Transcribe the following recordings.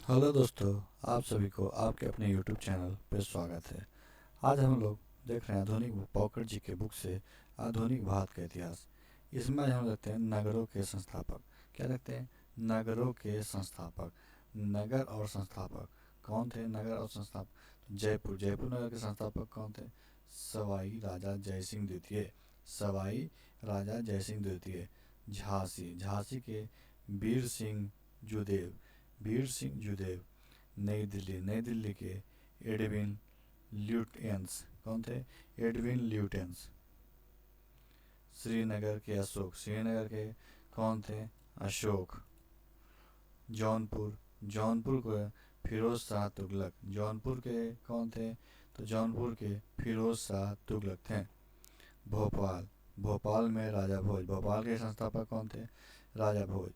Hello दोस्तों, आप सभी को आपके अपने YouTube चैनल पर स्वागत है। आज हम लोग देख रहे हैं आधुनिक पॉकेट जी के बुक से आधुनिक भारत का इतिहास। इसमें आज हम देखते हैं नगरों के संस्थापक। क्या देखते हैं? नगरों के संस्थापक। नगर और संस्थापक कौन थे? नगर और संस्थापक जयपुर जयपुर नगर के संस्थापक कौन थे? सवाई राजा जयसिंह द्वितीय। सवाई राजा जयसिंह द्वितीय। झांसी झांसी के वीर सिंह जुदेव। वीर सिंह जुदेव। नई दिल्ली के एडविन ल्यूटेंस। कौन थे? Edwin Lutyens. श्रीनगर के अशोक। श्रीनगर के कौन थे? अशोक। जौनपुर जौनपुर के फिरोज शाह तुगलक। जौनपुर के कौन थे? तो जौनपुर के फिरोज शाह तुगलक थे। भोपाल भोपाल में राजा भोज। भोपाल के संस्थापक कौन थे? राजा भोज।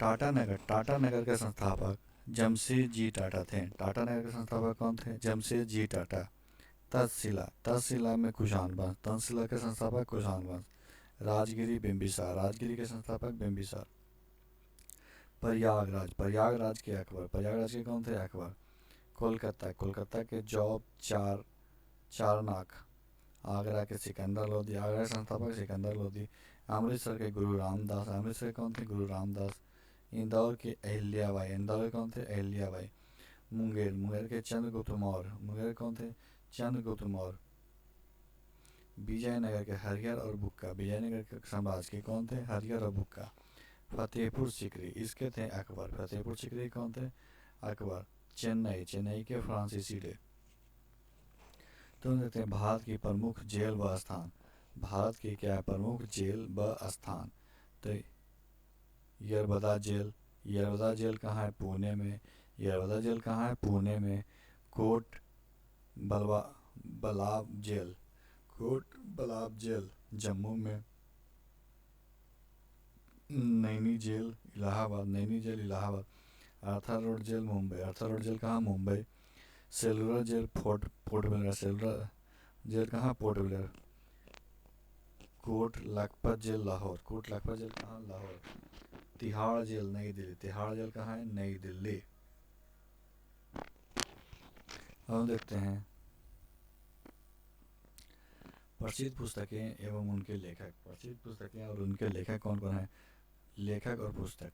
टाटा नगर के संस्थापक जमशेद जी टाटा थे। टाटा नगर के संस्थापक कौन थे? जमशेद जी टाटा। तक्षशिला में कुषाण वंश। तक्षशिला के संस्थापक कुषाण वंश। राजगिरी बिंबिसार। राजगिरी के संस्थापक बिंबिसार। प्रयागराज के अकबर। प्रयागराज के कौन थे? अकबर। कोलकाता के जॉब चारनाक। आगरा के सिकंदर लोधी। आगरा के संस्थापक सिकंदर लोधी। अमृतसर के गुरु रामदास। अमृतसर के कौन थे? गुरु रामदास। इंदौर के अहिल्याबाई। इंदौर के कौन थे? अहिल्याबाई। मुंगेर के चंद्रगुप्त मौर्य। मुंगेर के कौन थे? चंद्रगुप्त मौर्य। विजयनगर के हरिहर और बुक्का। विजयनगर के साम्राज्य के कौन थे? हरिहर और बुक्का। फतेहपुर सीकरी इसके थे अकबर। फतेहपुर सीकरी कौन थे? अकबर। चेन्नई के फ्रांसीसी डे। तो देखते हैं भारत की प्रमुख जेल व स्थान। भारत की क्या है? प्रमुख जेल व स्थान। तो यरबदा जेल कहाँ है? पुणे में। यरबदा जेल कहाँ है? पुणे में। कोट बलवा बलाब जेल। कोट बलाब जेल जम्मू में। Naini jail Allahabad. Arthur road jail Mumbai. Arthur road jail कहाँ? Mumbai. Cellular jail port Blair. Cellular jail कहाँ? Port Blair. Kot Lakhpat jail Lahore. Kot Lakhpat jail कहाँ? लाहौर। तिहाड़ जेल नई दिल्ली। तिहाड़ जेल कहाँ है? नई दिल्ली। अब देखते हैं प्रसिद्ध पुस्तकें एवं उनके लेखक। प्रसिद्ध पुस्तकें और उनके लेखक कौन कौन है? लेखक और पुस्तक।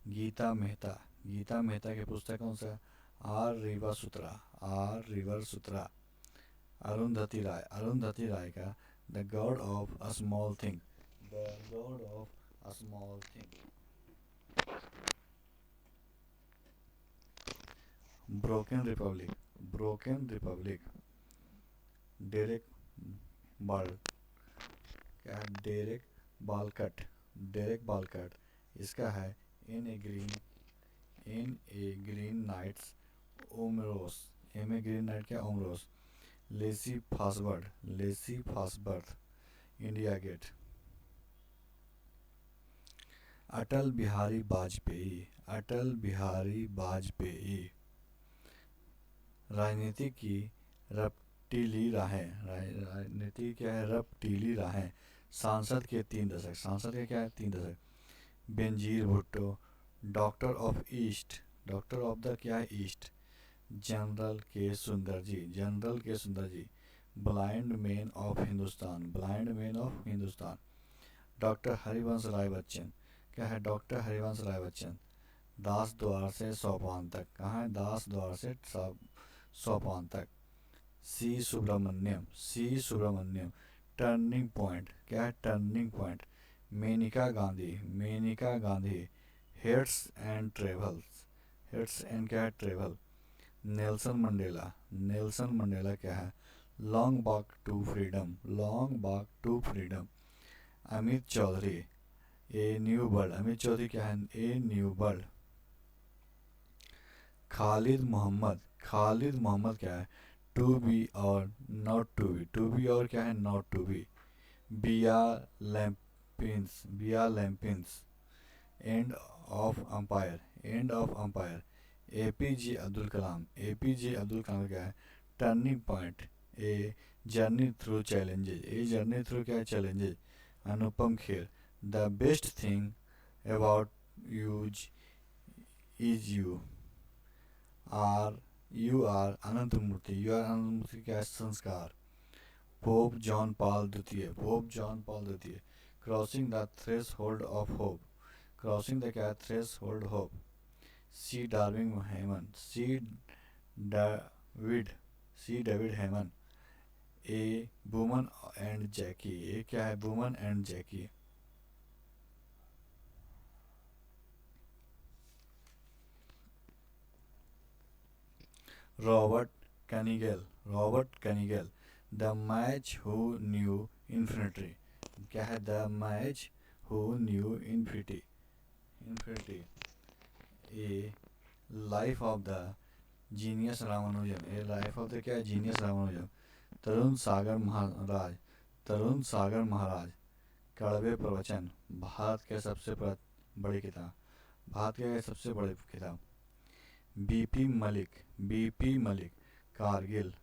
गीता मेहता। गीता मेहता की पुस्तक कौन सा? आर रिवर सूत्रा। अरुंधति राय का the god of a small thing. The god of a small thing. Broken republic. Derek बाल क्या है? Derek Walcott. इसका है in a green nights Omeros. एम ए ग्रीन नाइट क्या? Omeros. Lacey Fosburgh. India gate. Atal Bihari Vajpayee. राजनीति की रपटीली राहें। राजनीति क्या है? रपटीली राहें। सांसद के 3 दशक। सांसद के क्या है? 3 दशक। Benazir Bhutto. Daughter of the क्या है? East. General K Sundar ji. Blind man of Hindustan. Doctor Harivansh Rai Bachchan. क्या है? डॉक्टर हरिवंश राय बच्चन। दास द्वार से सोपान तक। कहाँ है? दास द्वार से सोपान तक। सी सुब्रमण्यम। Turning point. क्या है? Turning point. Maneka Gandhi. Heads and क्या है? ट्रेवल। नेल्सन मंडेला क्या है? Long walk to freedom. Amit Chaudhuri a new world. Amit Chaudhuri क्या है? A new world. Khalid Mohammed क्या है? टू बी और not to be. To be और क्या है? Not to be. बिया लैम्पिंस। End of empire. APJ Abdul Kalam क्या है? Turning point. A journey through क्या है? Challenges. Anupam Kher. The best thing about use is you. R U R Ananth Murthy, U R Ananth Murthy क्या है? संस्कार। पोप जॉन पॉल द्वितीय, पोप जॉन पॉल द्वितीय। Crossing the threshold of hope, crossing the क्या? Threshold hope. C डार्विंग Heymann, David C David Heymann. A woman and Jackie, ये क्या है? Woman and Jackie. Robert Kanigel, Robert Kanigel. The match who knew infinity, क्या है? The match who knew infinity, infinity. A life of the genius Ramanujan, A life of the क्या है? Genius Ramanujan. Tarun Sagar महाराज, तरुण सागर महाराज। कड़वे प्रवचन, भारत के सबसे बड़ी किताब, भारत के सबसे बड़ी किताब। BP Malik, BP Malik. Kargil,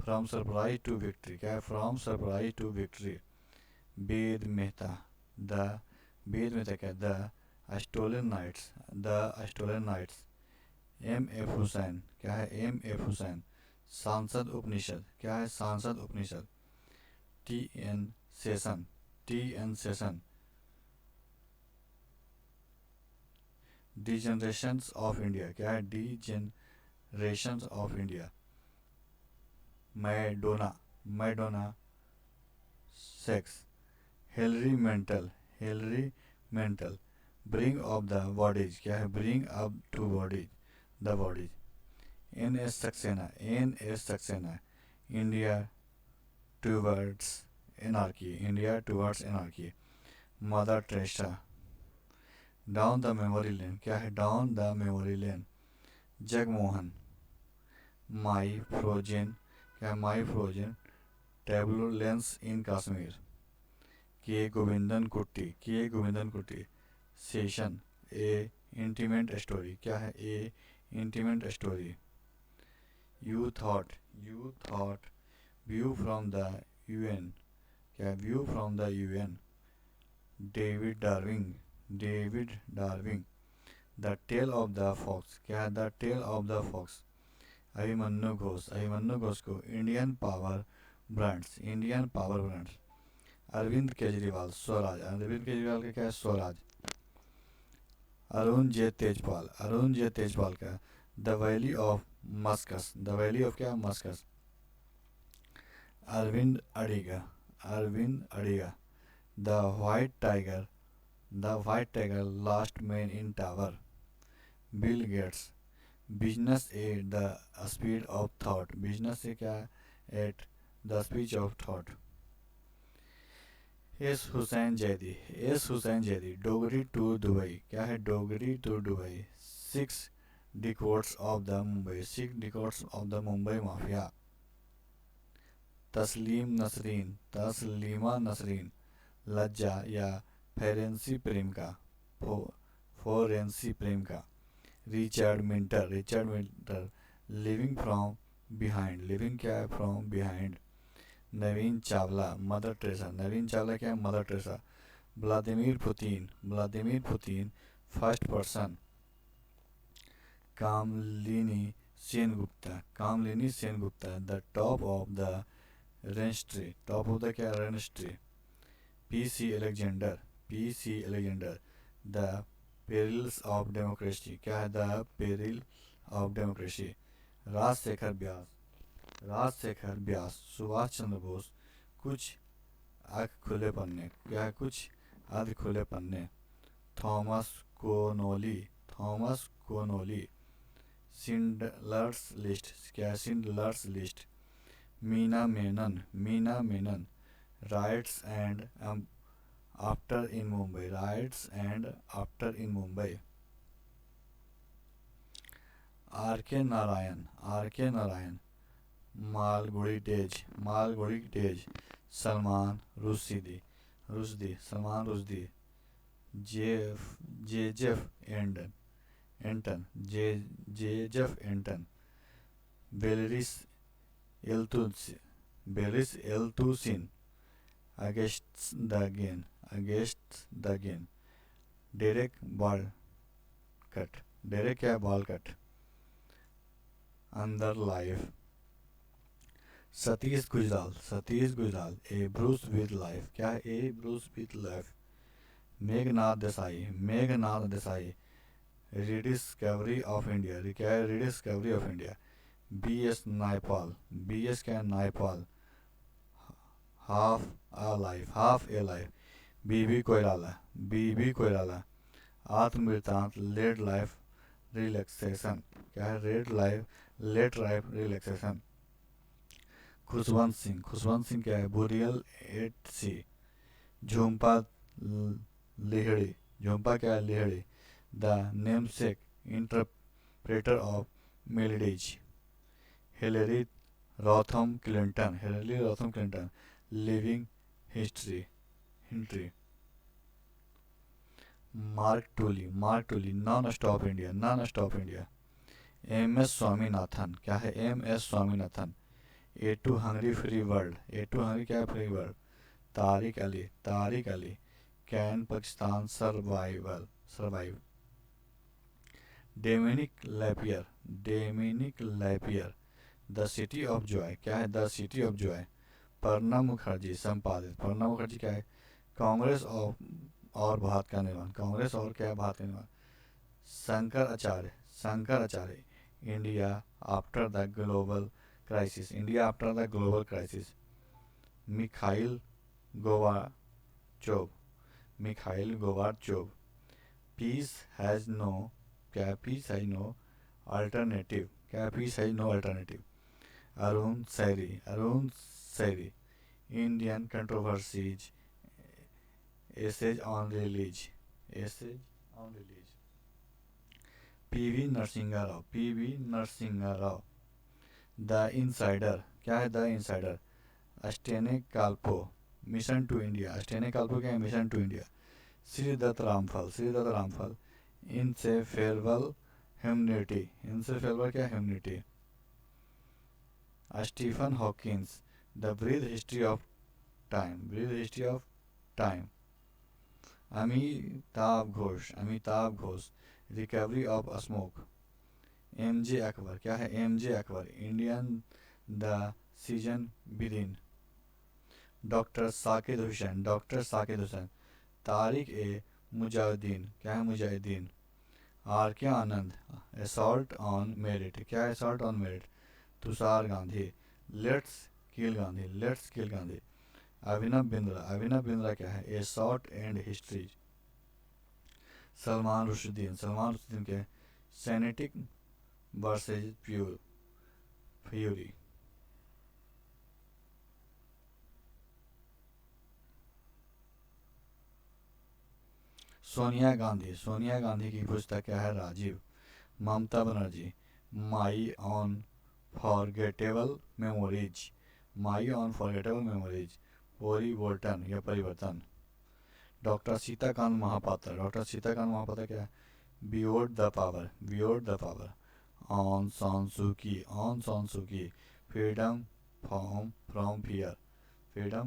from surprise to victory, क्या है? From surprise to victory. Ved Mehta, the Ved Mehta क्या? The stolen nights, the stolen nights. M F Husain, क्या है? M F Husain. सांसद उपनिषद, क्या है? Sansad Upanishad. T N Seshan, T N Seshan. Degenerations of India, क्या है? Degenerations of India. Madonna, Madonna sex. Hilary Mantel, Hilary Mantel. Bring of the bodies, क्या है? Bring up to bodies, the bodies. N S Saxena, N S Saxena. India towards anarchy, India towards anarchy. Mother Teresa. Down the memory lane, क्या है? Down the memory lane. Jagmohan. My frozen, क्या है? My frozen turbulence in Kashmir. K Govindan कुट्टी, के गोविंदन कुट्टी। Session, ए intimate story, क्या है? A intimate story. You thought, you thought. View from the UN, क्या? View from the UN. David डार्विंग, David डार्विंग। The tale of the fox, क्या है? The tale of the fox. Abhimanyu Ghosh, Abhimanyu Ghosh को Indian power brands, Indian power brands. Arvind Kejriwal, Swaraj, Arvind Kejriwal का क्या है? Swaraj. Arun J Tejpal, Arun J Tejpal का the valley of masks, the valley of क्या? Masks. Arvind Adiga, Arvind Adiga. The white tiger, the white tiger last man in tower. Bill Gates. Business at the speed of thought, business से क्या? At the speed of thought. S Hussain Zaidi, S Hussain Zaidi. Dongri to Dubai, क्या है? Dongri to Dubai. Six decades of the Mumbai, six decades of the Mumbai mafia. Taslima Nasreen, Taslima Nasreen. लज्जा या फेरेंसी प्रेम का, फोरेंसी प्रेम का। Richard Minter, Richard Minter. Living from behind, living क्या है? From behind. Naveen Chawla, mother Teresa, Naveen Chawla क्या है? Mother Teresa. Vladimir Putin, Vladimir Putin first person. Kamalini Sengupta, Kamalini Sengupta. The top of the रेंस्ट्री, टॉप ऑफ द क्या? रेंस्ट्री। P C Alexander, P C Alexander. The perils of democracy, क्या है? The peril of democracy. Rajshekhar Vyas, Rajshekhar Vyas. Subhash Chandra Bose कुछ आँख खुले पन्ने, क्या है? कुछ आँख खुले पन्ने। Thomas Connolly, Thomas Connolly. Schindler's list, क्या है? Schindler's list. Meena Menon, Meena Menon. Riots and after in Mumbai, riots and after in Mumbai. R K Narayan, R K Narayan. Malgudi days, Malgudi days. Salman Rushdie, Rushdie, Salman Rushdie. Joseph Anton, Anton, Joseph Anton. बेलरिस एल्तुसिन, बेलरिस एल्तुसिन। Against the grain, against the grain. Derek Walcott, Derek क्या है, Walcott. अंदर life. Satish Gujral, A brush with life, क्या है, a brush with life. Meghnad Desai, rediscovery of India, क्या है, rediscovery of India. B S Naipaul, B S क्या है, Naipaul, half a life. BB Koirala, आत्मवृतांत, लेट लाइफ रिलैक्सेशन, क्या है, late life relaxation. Khushwant Singh क्या है, burial at sea. Jhumpa Lahiri, Jhumpa क्या है, Lahiri, the namesake interpreter of maladies. Hillary Hillary Rodham Clinton, living history. Mark Tully, non stop India. M S Swaminathan, क्या है, M S Swaminathan, a to hungry free world, a to hungry क्या है, free world. Tariq Ali, can Pakistan survive. Dominique Lapierre, the city of joy, क्या है, the city of joy. Pranab Mukherjee संपादित, प्रणब मुखर्जी क्या है, कांग्रेस और भारत का निर्माण, कांग्रेस और क्या है, भारत का निर्माण। Shankar Acharya, India after the global crisis, India after the global crisis. Mikhail Gorbachev, peace has no, क्या, पीस हैज नो अल्टरनेटिव, क्या, peace has no alternative. Arun Shourie, Indian controversies, essays on religion. PV Narasimha Rao, the insider, क्या है, the insider. अस्टेने काल्पो, mission to India, अस्टेने काल्पो क्या है, mission to India. Shridath Ramphal, इनसे फेयरवेल क्या, humanity. Stephen Hawkins, the breathe history of time. Amitav Ghosh, recovery of smoke. MJ Akbar, क्या है, MJ Akbar, Indian the season within. Doctor Saqib Hussain, Tariq a Mujahideen, क्या है, मुजाहिदीन। आर के आनंद, असॉल्ट ऑन मेरिट, क्या है, assault on merit. Tushar Gandhi, let's kill Gandhi. Abhinav Bindra क्या है, a short and history. Salman Rushdie क्या है, satanic verses fury. Sonia Gandhi की पुस्तक क्या है, Rajiv. Mamata Banerjee, my unforgettable memories, पोरी वोल्टन या परिवर्तन। डॉक्टर सीताकांत महापात्र क्या है, beyond the power. On San Suu Kyi, freedom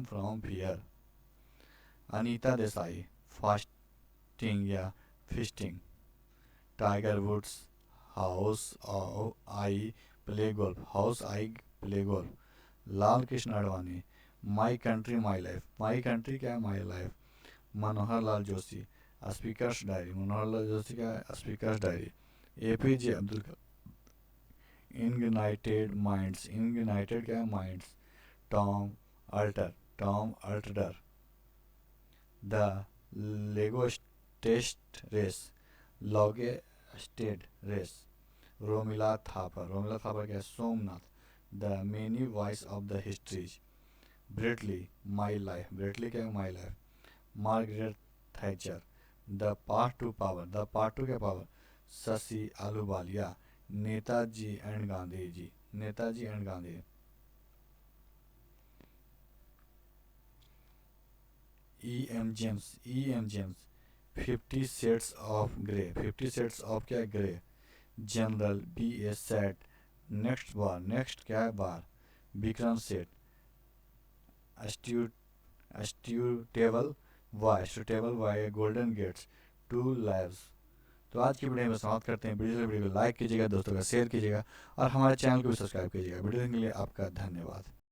from fear. Anita Desai, fasting या feasting. Tiger Woods, I play golf. Lal Krishna Advani, my country क्या है, my life. Manohar Lal Joshi, speakers diary. APJ Abdul Kalam, ignited क्या है, minds. Tom Alter, the longest race, longest race. Romila Thapar क्या है, Somnath, the many voice of the histories. Brett Lee है, my life. Margaret Thatcher, the path to power. Shashi Ahluwalia, Netaji and Gandhi. E M James, 50 shades of क्या, grey. General be a set, next क्या है, bar. Vikram Seth, a suitable वाई, golden gates, टू तो आज की video में समाप्त करते हैं। वीडियो को लाइक कीजिएगा, दोस्तों का शेयर कीजिएगा और हमारे चैनल को भी सब्सक्राइब कीजिएगा। वीडियो देखने के लिए आपका धन्यवाद।